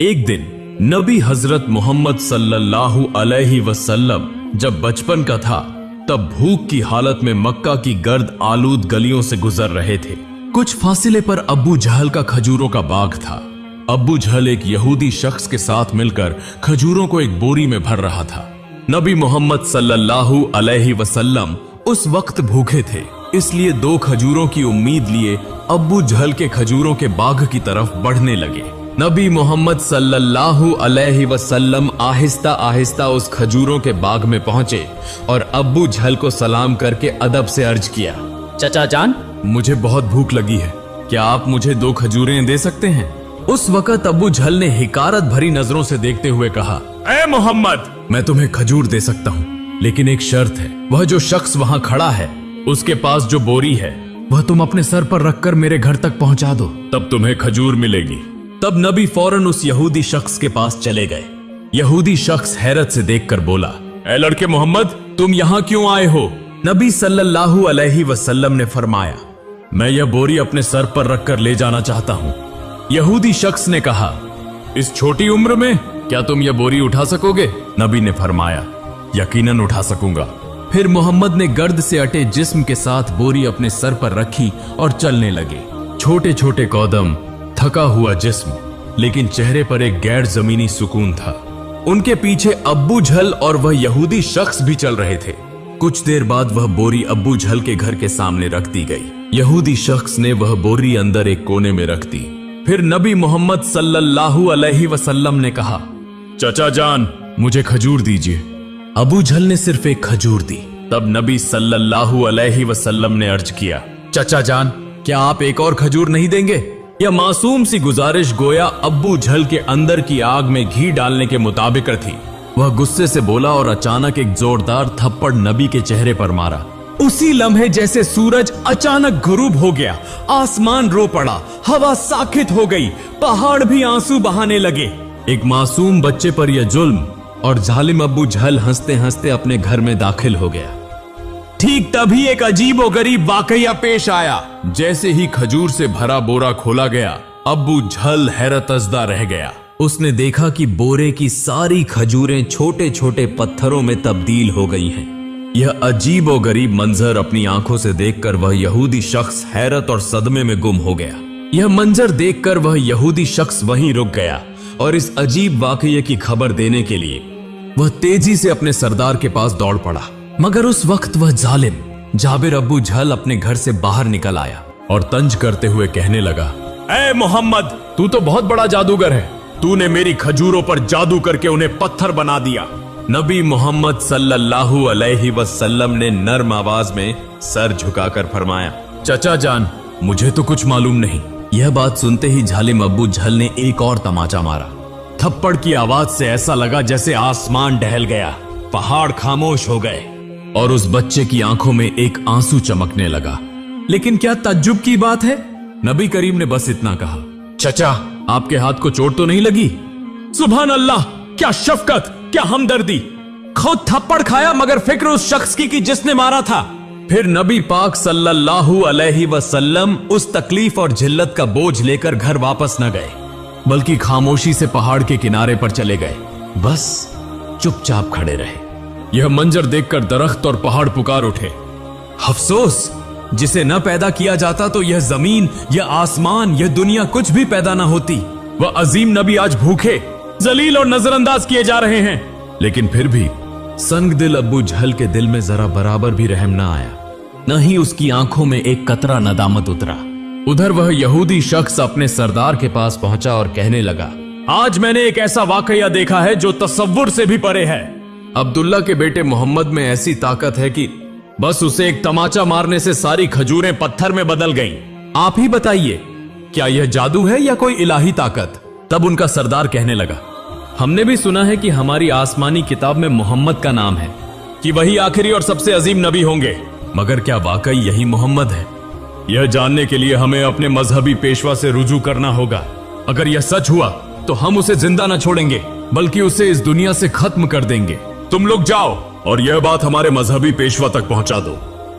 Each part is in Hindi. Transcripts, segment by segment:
एक दिन नबी हजरत मोहम्मद सल्लल्लाहु अलैहि वसल्लम जब बचपन का था तब भूख की हालत में मक्का की गर्द आलूद गलियों से गुजर रहे थे। कुछ फासले पर अब्बू जहल का खजूरों का बाग था। अब्बू जहल एक यहूदी शख्स के साथ मिलकर खजूरों को एक बोरी में भर रहा था। नबी मोहम्मद सल्लल्लाहु अलैहि वसल्लम उस वक्त भूखे थे, इसलिए 2 खजूरों की उम्मीद लिए अब्बू जहल के खजूरों के बाग की तरफ बढ़ने लगे। नबी मोहम्मद सल्लल्लाहु अलैहि वसल्लम आहिस्ता आहिस्ता उस खजूरों के बाग में पहुंचे और अब्बू जहल को सलाम करके अदब से अर्ज किया, चचा जान, मुझे बहुत भूख लगी है, क्या आप मुझे 2 खजूरें दे सकते हैं? उस वक्त अब्बू जहल ने हिकारत भरी नजरों से देखते हुए कहा, ए मोहम्मद, मैं तुम्हें खजूर दे सकता हूँ, लेकिन एक शर्त है। वह जो शख्स वहाँ खड़ा है उसके पास जो बोरी है वह तुम अपने सर पर रखकर मेरे घर तक पहुंचा दो, तब तुम्हें खजूर मिलेगी। तब नबी फौरन उस यहूदी शख्स के पास चले गए। यहूदी शख्स हैरत से देखकर बोला, ए लड़के मोहम्मद, तुम यहाँ क्यों आए हो? नबी सल्लल्लाहु अलैहि वसल्लम ने फरमाया, मैं यह बोरी अपने सर पर रखकर ले जाना चाहता हूँ। यहूदी शख्स ने कहा, इस छोटी उम्र में क्या तुम यह बोरी उठा सकोगे? नबी ने फरमाया, यकीनन उठा सकूंगा। फिर मोहम्मद ने गर्द से अटे जिस्म के साथ बोरी अपने सर पर रखी और चलने लगे। छोटे छोटे कदम, थका हुआ जिस्म, लेकिन चेहरे पर एक गैर जमीनी सुकून था। उनके पीछे अब्बू जहल और वह यहूदी शख्स भी चल रहे थे। कुछ देर बाद वह बोरी अब्बू जहल के घर के सामने रख दी गई। यहूदी शख्स ने वह बोरी अंदर एक कोने में रख दी। फिर नबी मोहम्मद सल्लल्लाहु अलैहि वसल्लम ने कहा, चचा जान, मुझे खजूर दीजिए। अबू जहल ने सिर्फ एक खजूर दी। तब नबी सल्लल्लाहु अलैहि वसल्लम ने अर्ज किया, चचा जान, क्या आप एक और खजूर नहीं देंगे? यह मासूम सी गुजारिश गोया अब्बू जहल के अंदर की आग में घी डालने के मुताबिक थी। वह गुस्से से बोला और अचानक एक जोरदार थप्पड़ नबी के चेहरे पर मारा। उसी लम्हे जैसे सूरज अचानक गुरूब हो गया, आसमान रो पड़ा, हवा साखित हो गई, पहाड़ भी आंसू बहाने लगे। एक मासूम बच्चे पर यह जुल्म, और जालिम अब्बू जहल हंसते हंसते अपने घर में दाखिल हो गया। ठीक तभी एक अजीबो गरीब वाकया पेश आया। जैसे ही खजूर से भरा बोरा खोला गया, अब्बू जहल हैरतज़दा रह गया। उसने देखा कि बोरे की सारी खजूरें छोटे छोटे पत्थरों में तब्दील हो गई हैं। यह अजीबो गरीब मंजर अपनी आंखों से देखकर वह यहूदी शख्स हैरत और सदमे में गुम हो गया। यह मंजर देखकर वह यहूदी शख्स वहीं रुक गया और इस अजीब वाकये की खबर देने के लिए वह तेजी से अपने सरदार के पास दौड़ पड़ा। मगर उस वक्त वह जालिम जाबिर अब्बू जहल अपने घर से बाहर निकल आया और तंज करते हुए कहने लगा, ए मोहम्मद, तू तो बहुत बड़ा जादूगर है। तूने मेरी खजूरों पर जादू करके उन्हें पत्थर बना दिया। नबी मोहम्मद सल्लल्लाहु अलैहि वसल्लम ने नर्म आवाज में सर झुकाकर फरमाया, चचा जान, मुझे तो कुछ मालूम नहीं। यह बात सुनते ही जालिम अब्बू जहल ने एक और तमाचा मारा। थप्पड़ की आवाज से ऐसा लगा जैसे आसमान डहल गया, पहाड़ खामोश हो गए और उस बच्चे की आंखों में एक आंसू चमकने लगा। लेकिन क्या तज्जुब की बात है, नबी करीम ने बस इतना कहा, चचा, आपके हाथ को चोट तो नहीं लगी? सुभान अल्लाह, क्या शफकत, क्या हमदर्दी। खुद थप्पड़ खाया मगर फिक्र उस शख्स की जिसने मारा था। फिर नबी पाक सल्लल्लाहु अलैहि वसल्लम उस तकलीफ और जिल्लत का बोझ लेकर घर वापस न गए, बल्कि खामोशी से पहाड़ के किनारे पर चले गए। बस चुपचाप खड़े रहे। यह मंजर देखकर दरख्त और पहाड़ पुकार उठे, अफसोस, जिसे न पैदा किया जाता तो यह जमीन, यह आसमान, यह दुनिया कुछ भी पैदा ना होती। वह अजीम नबी आज भूखे, जलील और नजरअंदाज किए जा रहे हैं। लेकिन फिर भी संग दिल अब्बू जहल के दिल में जरा बराबर भी रहम न आया, न ही उसकी आंखों में एक कतरा नदामत उतरा। उधर वह यहूदी शख्स अपने सरदार के पास पहुंचा और कहने लगा, आज मैंने एक ऐसा वाकया देखा है जो तसव्वुर से भी परे है। अब्दुल्ला के बेटे मोहम्मद में ऐसी ताकत है कि बस उसे एक तमाचा मारने से सारी खजूरें पत्थर में बदल गईं। आप ही बताइए, क्या यह जादू है या कोई इलाही ताकत? तब उनका सरदार कहने लगा, हमने भी सुना है कि हमारी आसमानी किताब में मोहम्मद का नाम है, कि वही आखिरी और सबसे अजीम नबी होंगे, मगर क्या वाकई यही मोहम्मद है? यह जानने के लिए हमें अपने मजहबी पेशवा से रुजू करना होगा। अगर यह सच हुआ तो हम उसे जिंदा न छोड़ेंगे, बल्कि उसे इस दुनिया से खत्म कर देंगे। तुम लोग जाओ और यह बात हमारे मजहबी पेशवा तक पहुंचा दो।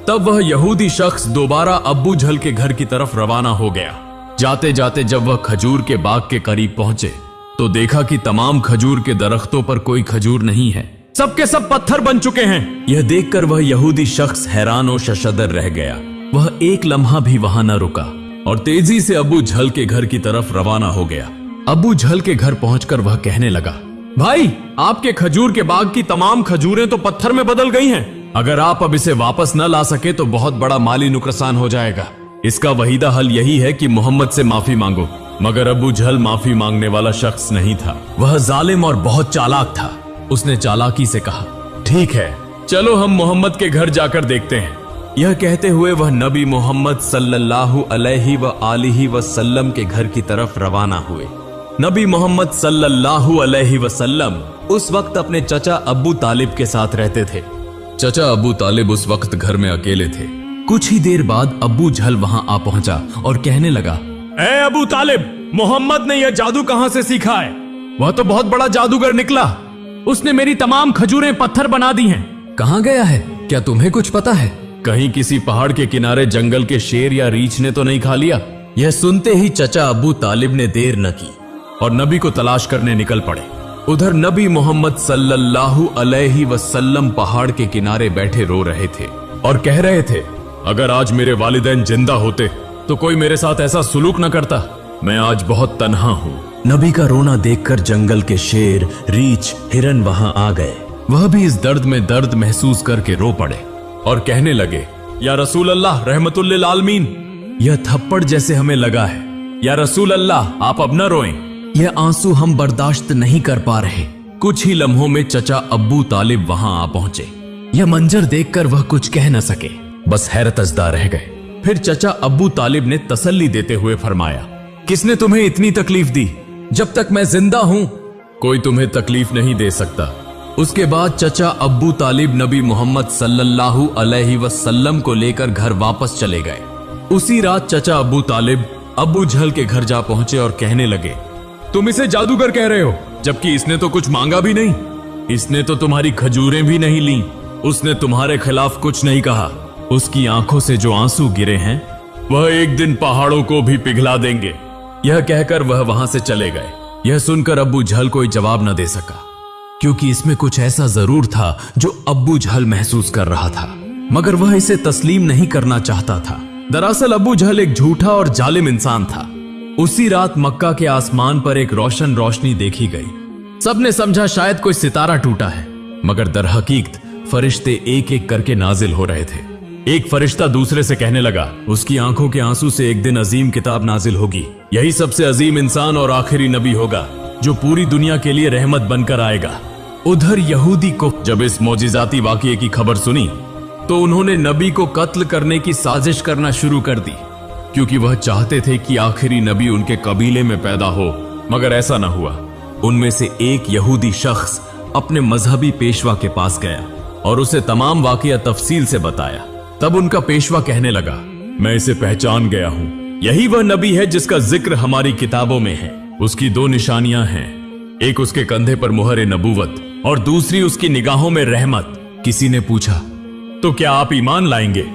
तब वह यहूदी शख्स दोबारा अब्बू जहल के घर की तरफ रवाना हो गया। जाते जाते जब वह खजूर के बाग के करीब पहुंचे तो देखा कि तमाम खजूर के दरख्तों पर कोई खजूर नहीं है, सबके सब पत्थर बन चुके हैं। यह देखकर वह यहूदी शख्स हैरान और शशदर रह गया। वह एक लम्हा भी वहां न रुका और तेजी से अबू झल के घर की तरफ रवाना हो गया। अबू झल के घर पहुंचकर वह कहने लगा, भाई, आपके खजूर के बाग की तमाम खजूरें तो पत्थर में बदल गई हैं। अगर आप अब इसे वापस न ला सके तो बहुत बड़ा माली नुकसान हो जाएगा। इसका वहीदा हल यही है कि मोहम्मद से माफी मांगो। मगर अबू झल माफी मांगने वाला शख्स नहीं था। वह जालिम और बहुत चालाक था। उसने चालाकी से कहा, ठीक है, चलो हम मोहम्मद के घर जाकर देखते हैं। यह कहते हुए वह नबी मोहम्मद सल्लल्लाहु अलैहि व आलिहि वसल्लम के घर की तरफ रवाना हुए। नबी मोहम्मद सल्लल्लाहु अलैहि वसल्लम उस वक्त अपने चचा अबू तालिब के साथ रहते थे। चचा अबू तालिब उस वक्त घर में अकेले थे। कुछ ही देर बाद अबू झल वहां आ पहुंचा और कहने लगा, ए अबू तालिब, मोहम्मद ने यह जादू कहां से सीखा है? वह तो बहुत बड़ा जादूगर निकला। उसने मेरी तमाम खजूरें पत्थर बना दी हैं। कहां गया है? क्या तुम्हें कुछ पता है? कहीं किसी पहाड़ के किनारे जंगल के शेर या रीछ ने तो नहीं खा लिया? यह सुनते ही चचा अबू तालिब ने देर न की और नबी को तलाश करने निकल पड़े। उधर नबी मोहम्मद सल्लल्लाहु अलैहि वसल्लम पहाड़ के किनारे बैठे रो रहे थे और कह रहे थे, अगर आज मेरे वालिदैन जिंदा होते तो कोई मेरे साथ ऐसा सुलूक न करता। मैं आज बहुत तन्हा हूँ। नबी का रोना देखकर जंगल के शेर, रीछ, हिरन वहां आ गए। वह भी इस दर्द में दर्द महसूस करके रो पड़े और कहने लगे, या रसूल अल्लाह रहमतुल लिल आलमीन, यह थप्पड़ जैसे हमें लगा है। या रसूल अल्लाह, आप अब न रोएं, यह आंसू हम बर्दाश्त नहीं कर पा रहे। कुछ ही लम्हों में चचा अब्बू तालिब वहां आ पहुंचे। यह मंजर देखकर वह कुछ कह न सके, बस हैरतजदा रह गए। फिर चचा अब्बू तालिब ने तसल्ली देते हुए फरमाया, किसने तुम्हें इतनी तकलीफ दी? जब तक मैं जिंदा हूं कोई तुम्हें तकलीफ नहीं दे सकता। उसके बाद चचा अब्बू तालिब नबी मोहम्मद सल्लल्लाहु अलैहि वसल्लम को लेकर घर वापस चले गए। उसी रात चचा अब्बू तालिब अब्बू झल के घर जा पहुंचे और कहने लगे, तुम इसे जादूगर कह रहे हो, जबकि इसने तो कुछ मांगा भी नहीं। इसने तो तुम्हारी खजूरें भी नहीं ली। उसने तुम्हारे खिलाफ कुछ नहीं कहा। उसकी आंखों से जो आंसू गिरे हैं वह एक दिन पहाड़ों को भी पिघला देंगे। यह कहकर वह वहां से चले गए। यह सुनकर अब्बू झल कोई जवाब न दे सका, क्योंकि इसमें कुछ ऐसा जरूर था जो अब्बू झल महसूस कर रहा था, मगर वह इसे तस्लीम नहीं करना चाहता था। दरअसल अब्बू झल एक झूठा और जालिम इंसान था। उसी रात मक्का के आसमान पर एक रोशन रोशनी देखी गई। सबने समझा शायद कोई सितारा टूटा है, मगर दरहकीकत फरिश्ते एक एक करके नाजिल हो रहे थे। एक फरिश्ता दूसरे से कहने लगा, उसकी आंखों के आंसू से एक दिन अजीम किताब नाजिल होगी। यही सबसे अजीम इंसान और आखिरी नबी होगा जो पूरी दुनिया के लिए रहमत बनकर आएगा। उधर यहूदी को जब इस मौजिजाती वाकये की खबर सुनी तो उन्होंने नबी को कत्ल करने की साजिश करना शुरू कर दी, क्योंकि वह चाहते थे कि आखिरी नबी उनके कबीले में पैदा हो, मगर ऐसा न हुआ। उनमें से एक यहूदी शख्स अपने मजहबी पेशवा के पास गया और उसे तमाम वाकया तफसील से बताया। तब उनका पेशवा कहने लगा, मैं इसे पहचान गया हूं। यही वह नबी है जिसका जिक्र हमारी किताबों में है। उसकी दो निशानियां हैं, एक उसके कंधे पर मुहर नबूवत और दूसरी उसकी निगाहों में रहमत। किसी ने पूछा, तो क्या आप ईमान लाएंगे?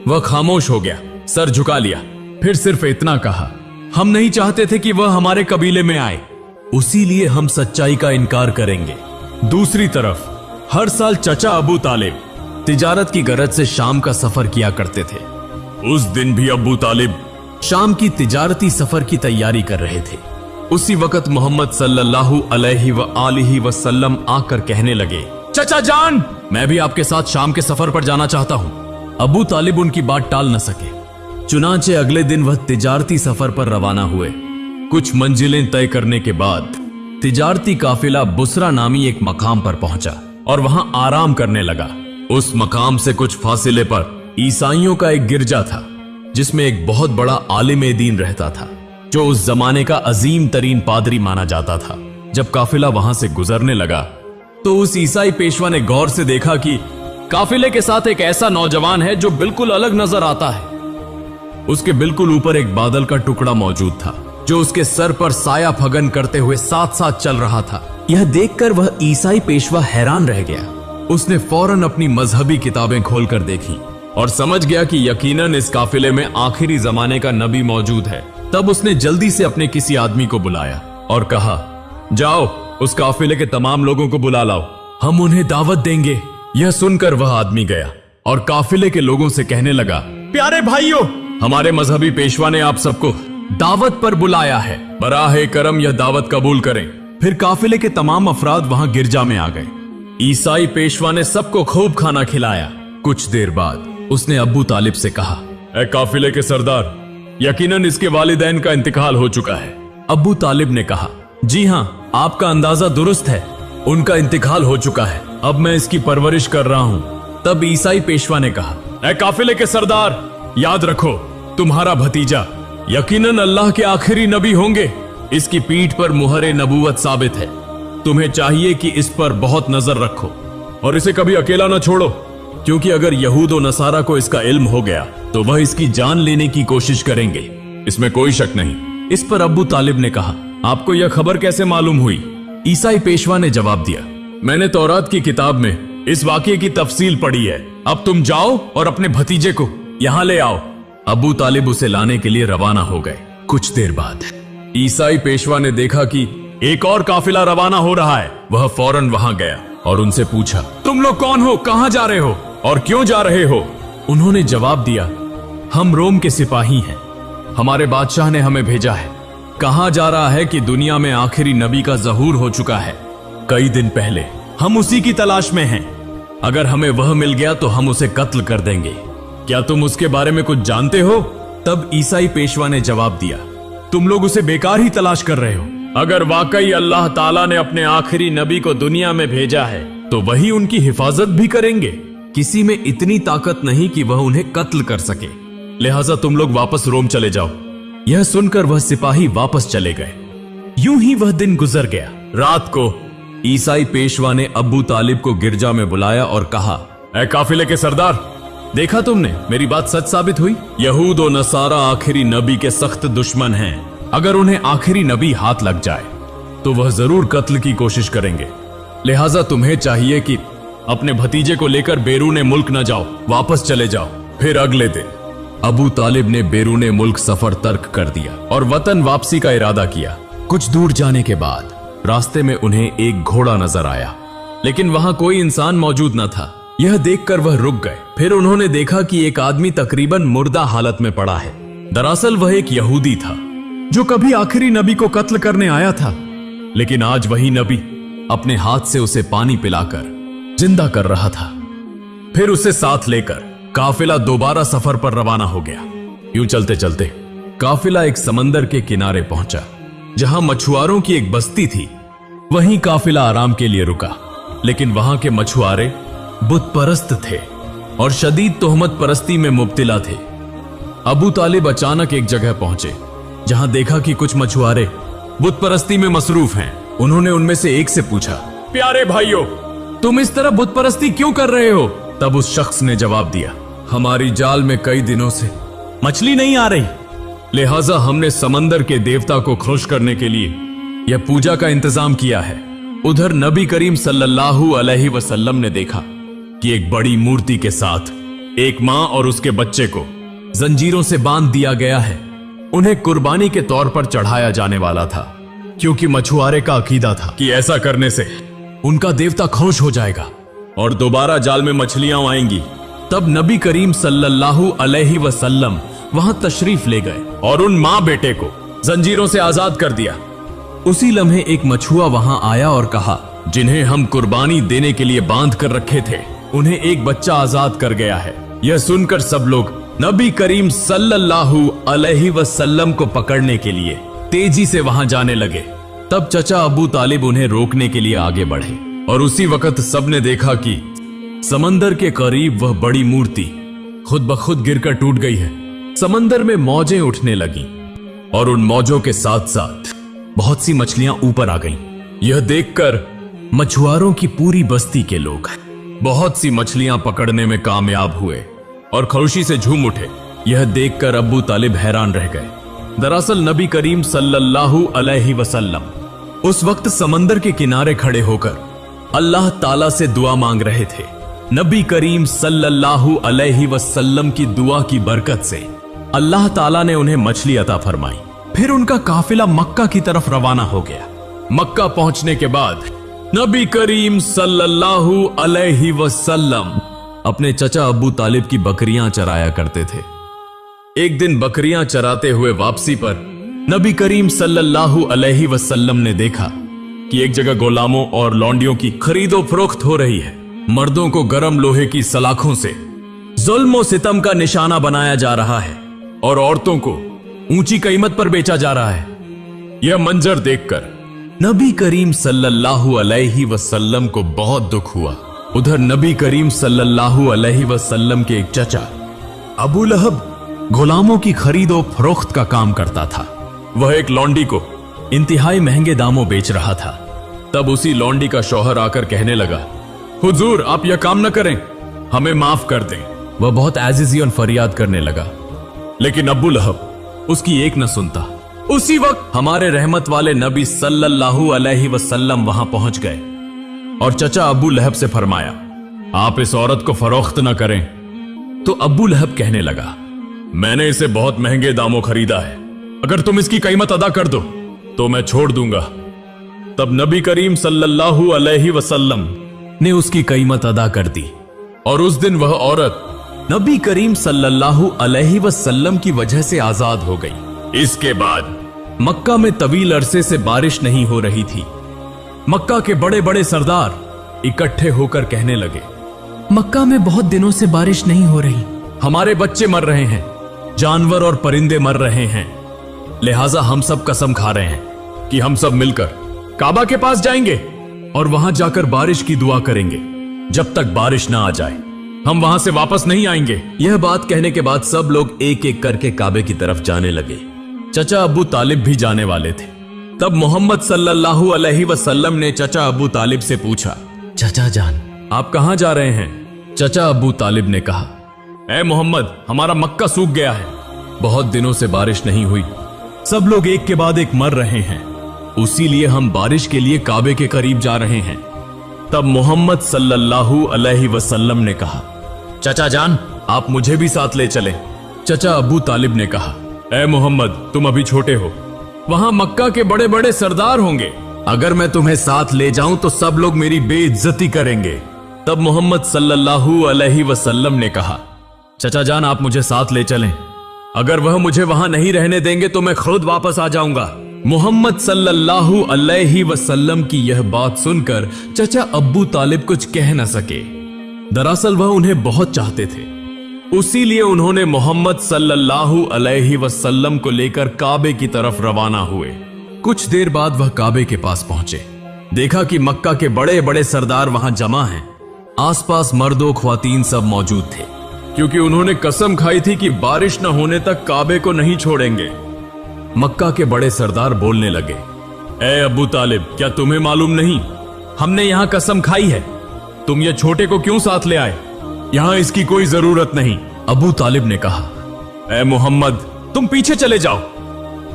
वह खामोश हो गया, सर झुका लिया, फिर सिर्फ इतना कहा, हम नहीं चाहते थे कि वह हमारे कबीले में आए, उसी लिए हम सच्चाई का इनकार करेंगे। दूसरी तरफ हर साल चचा अबू तालिब तिजारत की गरज से शाम का सफर किया करते थे। उस दिन भी अबू तालिब शाम की तिजारती सफर की तैयारी कर रहे थे। उसी वक्त मोहम्मद सल्लल्लाहु अलैहि व आलिहि वसल्लम आकर कहने लगे, चचा जान, मैं भी आपके साथ शाम के सफर पर जाना चाहता हूं। अबू तालिब उनकी बात टाल न सके। चुनांचे अगले दिन वह तिजारती सफर पर रवाना हुए। कुछ मंजिलें तय करने के बाद तिजारती काफिला बुसरा नामी एक मकाम पर पहुंचा और वहां आराम करने लगा। उस मकाम से कुछ फासिले पर ईसाइयों का एक गिरजा था, जिसमें एक बहुत बड़ा आलिम दीन रहता था, जो उस जमाने का अजीम तरीन पादरी माना जाता था। जब काफिला वहां से गुजरने लगा तो उस ईसाई पेशवा ने गौर से देखा कि काफिले के साथ एक ऐसा नौजवान है जो बिल्कुल अलग नजर आता है। उसके बिल्कुल ऊपर एक बादल का टुकड़ा मौजूद था, जो उसके सर पर साया फगन करते हुए साथ साथ चल रहा था। यह देखकर वह ईसाई पेशवा हैरान रह गया। उसने फौरन अपनी मजहबी किताबें खोलकर देखी और समझ गया कि यकीनन इस काफिले में आखिरी जमाने का नबी मौजूद है। तब उसने जल्दी से अपने किसी आदमी को बुलाया और कहा, जाओ उस काफिले के तमाम लोगों को बुला लाओ, हम उन्हें दावत देंगे। यह सुनकर वह आदमी गया और काफिले के लोगों से कहने लगा, प्यारे भाइयों, हमारे मजहबी पेशवा ने आप सबको दावत पर बुलाया है, बराहे करम यह दावत कबूल करें। फिर काफिले के तमाम अफराद वहां गिरजा में आ गए। ईसाई पेशवा ने सबको खूब खाना खिलाया। कुछ देर बाद उसने अब्बू तालिब से कहा, ऐ काफिले के सरदार, यकीनन इसके वालिदैन का इंतकाल हो चुका है। अब्बू तालिब ने कहा, जी हाँ, आपका अंदाजा दुरुस्त है, उनका इंतकाल हो चुका है, अब मैं इसकी परवरिश कर रहा हूँ। तब ईसाई पेशवा ने कहा, ऐ काफिले के सरदार, याद रखो तुम्हारा भतीजा यकीनन अल्लाह के आखिरी नबी होंगे, इसकी पीठ पर मुहरे नबूवत साबित है, तुम्हें चाहिए कि इस पर बहुत नजर रखो और इसे कभी अकेला न छोड़ो, क्योंकि अगर यहूद और नसारा को इसका इल्म हो गया तो वह इसकी जान लेने की कोशिश करेंगे, इसमें कोई शक नहीं। इस पर अब्बू तालिब ने कहा, आपको यह खबर कैसे मालूम हुई? ईसाई पेशवा ने जवाब दिया, मैंने तौरात की किताब में इस वाकये की तफसील पढ़ी है, अब तुम जाओ और अपने भतीजे को यहाँ ले आओ। अब्बू तालिब उसे लाने के लिए रवाना हो गए। कुछ देर बाद ईसाई पेशवा ने देखा कि एक और काफिला रवाना हो रहा है। वह फौरन वहां गया और उनसे पूछा, तुम लोग कौन हो, कहां जा रहे हो और क्यों जा रहे हो? उन्होंने जवाब दिया, हम रोम के सिपाही हैं, हमारे बादशाह ने हमें भेजा है। कहा जा रहा है कि दुनिया में आखिरी नबी का ज़हूर हो चुका है, कई दिन पहले। हम उसी की तलाश में हैं, अगर हमें वह मिल गया तो हम उसे कत्ल कर देंगे। क्या तुम उसके बारे में कुछ जानते हो? तब ईसाई पेशवा ने जवाब दिया, तुम लोग उसे बेकार ही तलाश कर रहे हो। अगर वाकई अल्लाह ताला ने अपने आखिरी नबी को दुनिया में भेजा है तो वही उनकी हिफाजत भी करेंगे। किसी में इतनी ताकत नहीं कि वह उन्हें कत्ल कर सके, लिहाजा तुम लोग वापस रोम चले जाओ। यह सुनकर वह सिपाही वापस चले गए। यूं ही वह दिन गुजर गया। रात को ईसाई पेशवा ने अब्बू तालिब को गिरजा में बुलाया और कहा, ऐ काफिले के सरदार, देखा तुमने, मेरी बात सच साबित हुई। यहूद और नसारा आखिरी नबी के सख्त दुश्मन हैं। अगर उन्हें आखिरी नबी हाथ लग जाए तो वह जरूर कत्ल की कोशिश करेंगे, लिहाजा तुम्हें चाहिए कि अपने भतीजे को लेकर बैरूने मुल्क न जाओ, वापस चले जाओ। फिर अगले दिन अबू तालिब ने बैरूने मुल्क सफर तर्क कर दिया और वतन वापसी का इरादा किया। कुछ दूर जाने के बाद रास्ते में उन्हें एक घोड़ा नजर आया, लेकिन वहां कोई इंसान मौजूद न था। यह देखकर वह रुक गए। फिर उन्होंने देखा कि एक आदमी तकरीबन मुर्दा हालत में पड़ा है। दरअसल वह एक यहूदी था जो कभी आखिरी नबी को कत्ल करने आया था, लेकिन आज वही नबी अपने हाथ से उसे पानी पिलाकर जिंदा कर रहा था। फिर उसे साथ लेकर काफिला दोबारा सफर पर रवाना हो गया। यूं चलते चलते काफिला एक समंदर के किनारे पहुंचा, जहां मछुआरों की एक बस्ती थी। वहीं काफिला आराम के लिए रुका, लेकिन वहां के मछुआरे बुत परस्त थे और शदीद तोहमत परस्ती में मुब्तिला थे। अबू तालिब अचानक एक जगह पहुंचे जहां देखा कि कुछ मछुआरे बुत परस्ती में मसरूफ हैं। उन्होंने उनमें से एक से पूछा, प्यारे भाइयों, तुम इस तरह बुत परस्ती क्यों कर रहे हो? तब उस शख्स ने जवाब दिया, हमारी जाल में कई दिनों से मछली नहीं आ रही, लिहाजा हमने समंदर के देवता को खुश करने के लिए यह पूजा का इंतजाम किया है। उधर नबी करीम सल्लल्लाहु अलैहि वसल्लम ने देखा कि एक बड़ी मूर्ति के साथ एक मां और उसके बच्चे को जंजीरों से बांध दिया गया है। उन्हें कुर्बानी के तौर पर चढ़ाया जाने वाला था, क्योंकि मछुआरे का अकीदा था कि ऐसा करने से उनका देवता खुश हो जाएगा और दोबारा जाल में मछलियां आएंगी। तब नबी करीम सल्लल्लाहु अलैहि वसल्लम वहां तशरीफ ले गए और उन मां बेटे को जंजीरों से आजाद कर दिया। उसी लम्हे एक मछुआ वहां आया और कहा, जिन्हें हम कुर्बानी देने के लिए बांध कर रखे थे, उन्हें एक बच्चा आजाद कर गया है। यह सुनकर सब लोग नबी करीम सल्लल्लाहु अलैहि वसल्लम को पकड़ने के लिए तेजी से वहां जाने लगे। तब चचा अबू तालिब उन्हें रोकने के लिए आगे बढ़े और उसी वक्त सबने देखा कि समंदर के करीब वह बड़ी मूर्ति खुद ब खुद गिरकर टूट गई है। समंदर में मौजें उठने लगी और उन मौजों के साथ साथ बहुत सी मछलियां ऊपर आ गईं। यह देखकर मछुआरों की पूरी बस्ती के लोग बहुत सी मछलियां पकड़ने में कामयाब हुए और खुशी से झूम उठे। यह देखकर अब्बू तालिब हैरान रह गए। दरअसल नबी करीम सल्लल्लाहु अलैहि वसल्लम उस वक्त समंदर के किनारे खड़े होकर अल्लाह ताला से दुआ मांग रहे थे। नबी करीम सल्लल्लाहु अलैहि वसल्लम की दुआ की बरकत से अल्लाह ताला ने उन्हें मछली अता फरमाई। फिर उनका काफिला मक्का की तरफ रवाना हो गया। मक्का पहुंचने के बाद नबी करीम सल्लल्लाहु अलैहि वसल्लम अपने चचा अबू तालिब की बकरियां चराया करते थे। एक दिन बकरियां चराते हुए वापसी पर नबी करीम सल्लल्लाहु अलैहि वसल्लम ने देखा कि एक जगह गुलामों और लौंडियों की खरीदो फरोख्त हो रही है। मर्दों को गरम लोहे की सलाखों से जुल्म और सितम का निशाना बनाया जा रहा है और औरतों को ऊंची कीमत पर बेचा जा रहा है। यह मंजर देखकर नबी करीम सल्लल्लाहु अलैहि वसल्लम को बहुत दुख हुआ। उधर नबी करीम सल्लल्लाहु अलैहि वसल्लम के एक चचा अबू लहब गुलामों की खरीदो फरोख्त का काम करता था। वह एक लौंडी को इंतहाई महंगे दामों बेच रहा था। तब उसी लौंडी का शौहर आकर कहने लगा, हुजूर आप यह काम न करें, हमें माफ कर दें। वह बहुत आजिज़ियन फरियाद करने लगा, लेकिन अबू लहब उसकी एक न सुनता। उसी वक्त हमारे रहमत वाले नबी सल्लल्लाहु अलैहि वसल्लम वहां पहुंच गए और चचा अबू लहब से फरमाया, आप इस औरत को फरोख्त न करें। तो अबू लहब कहने लगा, मैंने इसे बहुत महंगे दामों खरीदा है, अगर तुम इसकी कीमत अदा कर दो तो मैं छोड़ दूंगा। तब नबी करीम सल्लल्लाहु अलैहि वसल्लम ने उसकी कीमत अदा कर दी और उस दिन वह औरत नबी करीम सल्लल्लाहु अलैहि वसल्लम की वजह से आजाद हो गई। इसके बाद मक्का में तवील अरसे से बारिश नहीं हो रही थी। मक्का के बड़े बड़े सरदार इकट्ठे होकर कहने लगे, मक्का में बहुत दिनों से बारिश नहीं हो रही, हमारे बच्चे मर रहे हैं, जानवर और परिंदे मर रहे हैं, लिहाजा हम सब कसम खा रहे हैं कि हम सब मिलकर काबा के पास जाएंगे और वहां जाकर बारिश की दुआ करेंगे। जब तक बारिश ना आ जाए हम वहां से वापस नहीं आएंगे। यह बात कहने के बाद सब लोग एक एक करके काबे की तरफ जाने लगे। चचा अबू तालिब भी जाने वाले थे। तब मोहम्मद सल्लल्लाहु अलैहि वसल्लम ने चचा अबू तालिब से पूछा, चचा जान आप कहां जा रहे हैं? चचा अबू तालिब ने कहा, ऐ मोहम्मद हमारा मक्का सूख गया है, बहुत दिनों से बारिश नहीं हुई, सब लोग एक के बाद एक मर रहे हैं, उसी लिए हम बारिश के लिए काबे के करीब जा रहे हैं। तब मोहम्मद सल्लल्लाहु अलैहि वसल्लम ने कहा, चचा जान आप मुझे भी साथ ले चलें। चचा अबू तालिब ने कहा, ऐ मोहम्मद तुम अभी छोटे हो, वहां मक्का के बड़े बड़े सरदार होंगे, अगर मैं तुम्हें साथ ले जाऊं तो सब लोग मेरी बेइज्जती करेंगे। तब मोहम्मद सल्लल्लाहु अलैहि वसल्लम ने कहा, चचा जान आप मुझे साथ ले चलें, अगर वह मुझे वहां नहीं रहने देंगे तो मैं खुद वापस आ जाऊंगा। मोहम्मद सल्लल्लाहु अलैहि वसल्लम की यह बात सुनकर चचा अब्बू तालिब कुछ कह न सके। दरअसल वह उन्हें बहुत चाहते थे, उसीलिए उन्होंने मोहम्मद सल्लल्लाहु अलैहि वसल्लम को लेकर काबे की तरफ रवाना हुए। कुछ देर बाद वह काबे के पास पहुंचे। देखा कि मक्का के बड़े बड़े सरदार वहां जमा हैं। आसपास मर्दों ख्वातीन सब मौजूद थे, क्योंकि उन्होंने कसम खाई थी कि बारिश न होने तक काबे को नहीं छोड़ेंगे। मक्का के बड़े सरदार बोलने लगे, ए अबू तालिब क्या तुम्हें मालूम नहीं, हमने यहां कसम खाई है, तुम ये छोटे को क्यों साथ ले आए? यहां इसकी कोई जरूरत नहीं। अबू तालिब ने कहा, ए मोहम्मद तुम पीछे चले जाओ।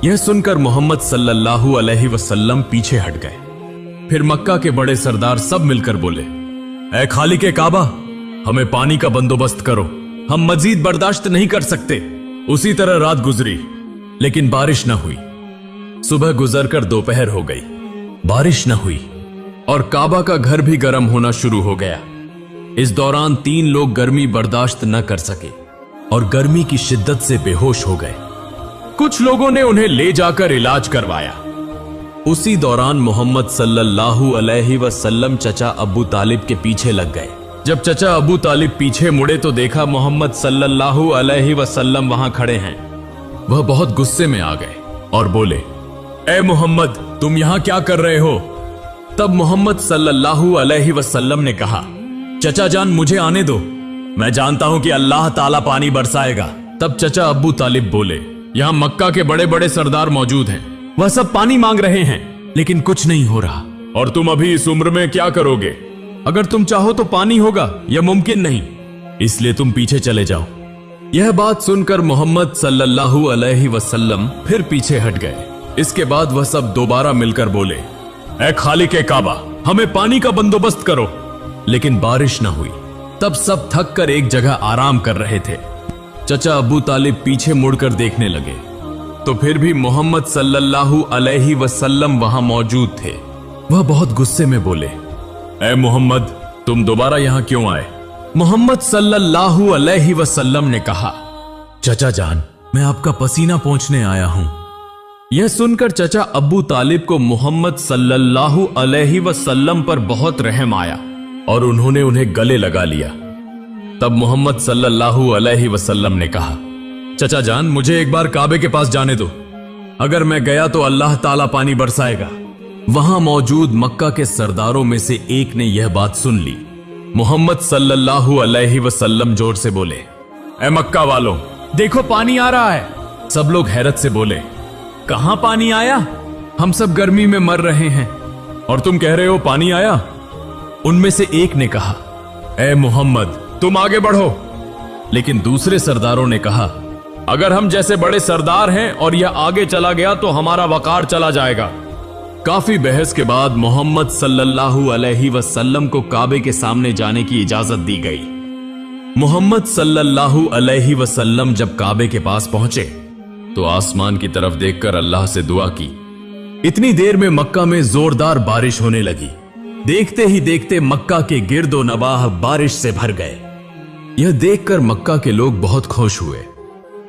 यह सुनकर मोहम्मद सल्लल्लाहु अलैहि वसल्लम पीछे हट गए। फिर मक्का के बड़े सरदार सब मिलकर बोले, ए खालिक काबा हमें पानी का बंदोबस्त करो, हम मजीद बर्दाश्त नहीं कर सकते। उसी तरह रात गुजरी, लेकिन बारिश न हुई। सुबह गुजरकर दोपहर हो गई, बारिश न हुई और काबा का घर भी गर्म होना शुरू हो गया। इस दौरान 3 लोग गर्मी बर्दाश्त न कर सके और गर्मी की शिद्दत से बेहोश हो गए। कुछ लोगों ने उन्हें ले जाकर इलाज करवाया। उसी दौरान मोहम्मद सल्लल्लाहु अलैहि वसल्लम चचा अबू तालिब के पीछे लग गए। जब चचा अबू तालिब पीछे मुड़े तो देखा मोहम्मद सल्लल्लाहु अलैहि वसल्लम वहां खड़े हैं। वह बहुत गुस्से में आ गए और बोले, ए मोहम्मद तुम यहां क्या कर रहे हो? तब मोहम्मद सल्लल्लाहु अलैहि वसल्लम ने कहा, चचा जान मुझे आने दो, मैं जानता हूं कि अल्लाह ताला पानी बरसाएगा। तब चचा अबू तालिब बोले, यहां मक्का के बड़े बड़े सरदार मौजूद हैं, वह सब पानी मांग रहे हैं, लेकिन कुछ नहीं हो रहा। और तुम अभी इस उम्र में क्या करोगे? अगर तुम चाहो तो पानी होगा, यह मुमकिन नहीं, इसलिए तुम पीछे चले जाओ। यह बात सुनकर मोहम्मद सल्लल्लाहु अलैहि वसल्लम फिर पीछे हट गए। इसके बाद वह सब दोबारा मिलकर बोले, ऐ खालिक काबा हमें पानी का बंदोबस्त करो, लेकिन बारिश न हुई। तब सब थक कर एक जगह आराम कर रहे थे। चचा अबू तालिब पीछे मुड़कर देखने लगे तो फिर भी मोहम्मद सल्लल्लाहु अलैहि वसल्लम वहां मौजूद थे। वह बहुत गुस्से में बोले, ए मोहम्मद, तुम दोबारा यहां क्यों आए? मोहम्मद सल्लल्लाहु अलैहि वसल्लम ने कहा, चचा जान, मैं आपका पसीना पोंछने आया हूं। यह सुनकर चचा अब्बू तालिब को मोहम्मद सल्लल्लाहु अलैहि वसल्लम पर बहुत रहम आया और उन्होंने उन्हें गले लगा लिया। तब मोहम्मद सल्लल्लाहु अलैहि वसल्लम ने कहा, चचा जान, मुझे एक बार काबे के पास जाने दो। अगर मैं गया तो अल्लाह ताला पानी बरसाएगा। वहां मौजूद मक्का के सरदारों में से एक ने यह बात सुन ली। मोहम्मद सल्लल्लाहु अलैहि वसल्लम जोर से बोले, ए मक्का वालों, देखो पानी आ रहा है। सब लोग हैरत से बोले, कहां पानी आया? हम सब गर्मी में मर रहे हैं और तुम कह रहे हो पानी आया? उनमें से एक ने कहा, ए मोहम्मद, तुम आगे बढ़ो। लेकिन दूसरे सरदारों ने कहा, अगर हम जैसे बड़े सरदार हैं और यह आगे चला गया तो हमारा वकार चला जाएगा। काफी बहस के बाद मोहम्मद सल्लल्लाहु अलैहि वसल्लम को काबे के सामने जाने की इजाजत दी गई। मोहम्मद सल्लल्लाहु अलैहि वसल्लम जब काबे के पास पहुंचे तो आसमान की तरफ देखकर अल्लाह से दुआ की। इतनी देर में मक्का में जोरदार बारिश होने लगी। देखते ही देखते मक्का के गिर्दो नवाह बारिश से भर गए। यह देखकर मक्का के लोग बहुत खुश हुए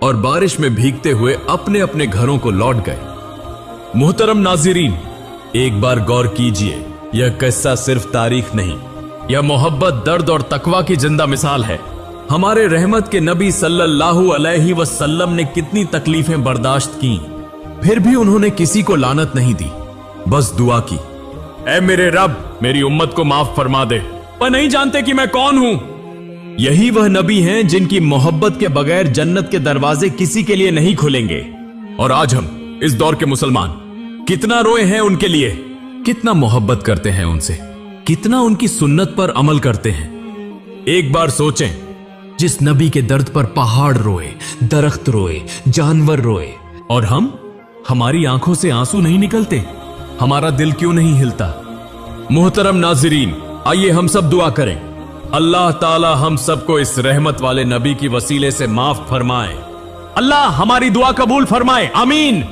और बारिश में भीगते हुए अपने अपने घरों को लौट गए। मुहतरम नाज़रीन, एक बार गौर कीजिए, यह किस्सा सिर्फ तारीख नहीं, यह मोहब्बत, दर्द और तकवा की जिंदा मिसाल है। हमारे रहमत के नबी सल्लल्लाहु अलैहि वसल्लम ने कितनी तकलीफें बर्दाश्त की, फिर भी उन्होंने किसी को लानत नहीं दी, बस दुआ की, ऐ मेरे रब, मेरी उम्मत को माफ फरमा दे, पर नहीं जानते कि मैं कौन हूं। यही वह नबी हैं जिनकी मोहब्बत के बगैर जन्नत के दरवाजे किसी के लिए नहीं खुलेंगे। और आज हम इस दौर के मुसलमान कितना रोए हैं उनके लिए, कितना मोहब्बत करते हैं उनसे, कितना उनकी सुन्नत पर अमल करते हैं। एक बार सोचें, जिस नबी के दर्द पर पहाड़ रोए, दरख्त रोए, जानवर रोए, और हमारी आंखों से आंसू नहीं निकलते, हमारा दिल क्यों नहीं हिलता? मुहतरम नाज़रीन, आइए हम सब दुआ करें, अल्लाह ताला हम सबको इस रहमत वाले नबी की वसीले से माफ फरमाए। अल्लाह हमारी दुआ कबूल फरमाए, आमीन।